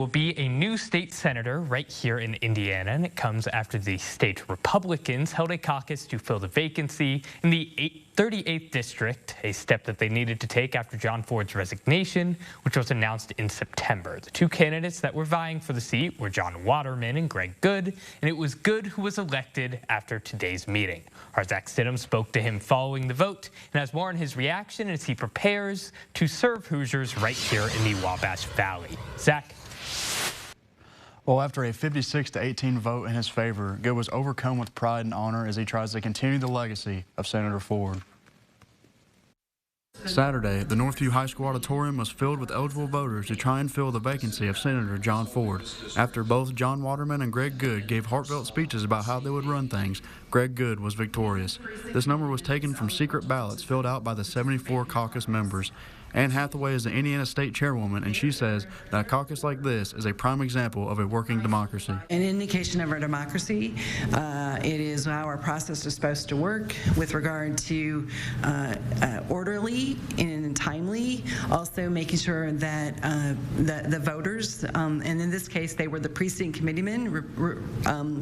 Will be a new state senator right here in Indiana, and it comes after the state Republicans held a caucus to fill the vacancy in the 38th district, a step that they needed to take after John Ford's resignation, which was announced in September. The two candidates that were vying for the seat were John Waterman and Greg Goode, and it was Goode who was elected after today's meeting. Our Zach Stidham spoke to him following the vote and has more on his reaction as he prepares to serve Hoosiers right here in the Wabash Valley. Zach. Well, after a 56-18 vote in his favor, Goode was overcome with pride and honor as he tries to continue the legacy of Senator Ford. Saturday, the Northview High School auditorium was filled with eligible voters to try and fill the vacancy of Senator John Ford. After both John Waterman and Greg Goode gave heartfelt speeches about how they would run things, Greg Goode was victorious. This number was taken from secret ballots filled out by the 74 caucus members. Ann Hathaway is the Indiana State Chairwoman, and she says that a caucus like this is a prime example of a working democracy. An indication of our democracy. It is how our process is supposed to work with regard to orderly and timely, also making sure that the voters, and in this case they were the precinct committeemen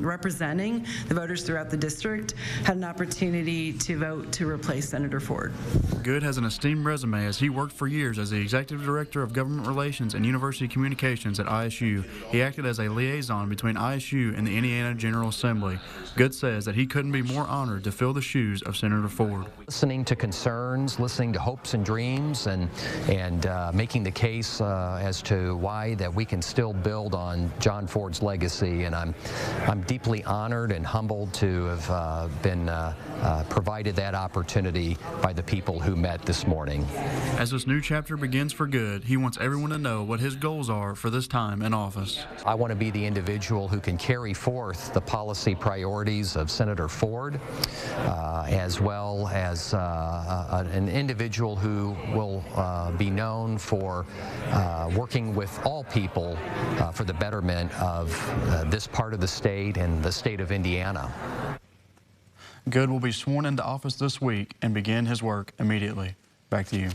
representing the voters throughout the district, had an opportunity to vote to replace Senator Ford. Goode has an esteemed resume as he worked for years as the Executive Director of Government Relations and University Communications at ISU. He acted as a liaison between ISU and the Indiana General Assembly. Goode says that he couldn't be more honored to fill the shoes of Senator Ford. Listening to concerns, listening to hopes and dreams, and making the case as to why that we can still build on John Ford's legacy, and I'm deeply honored and humbled to have been provided that opportunity by the people who met this morning. As this new chapter begins for Goode, he wants everyone to know what his goals are for this time in office. I want to be the individual who can carry forth the policy priorities of Senator Ford, as well as an individual who will be known for working with all people for the betterment of this part of the state and the state of Indiana. Goode will be sworn into office this week and begin his work immediately. Back to you.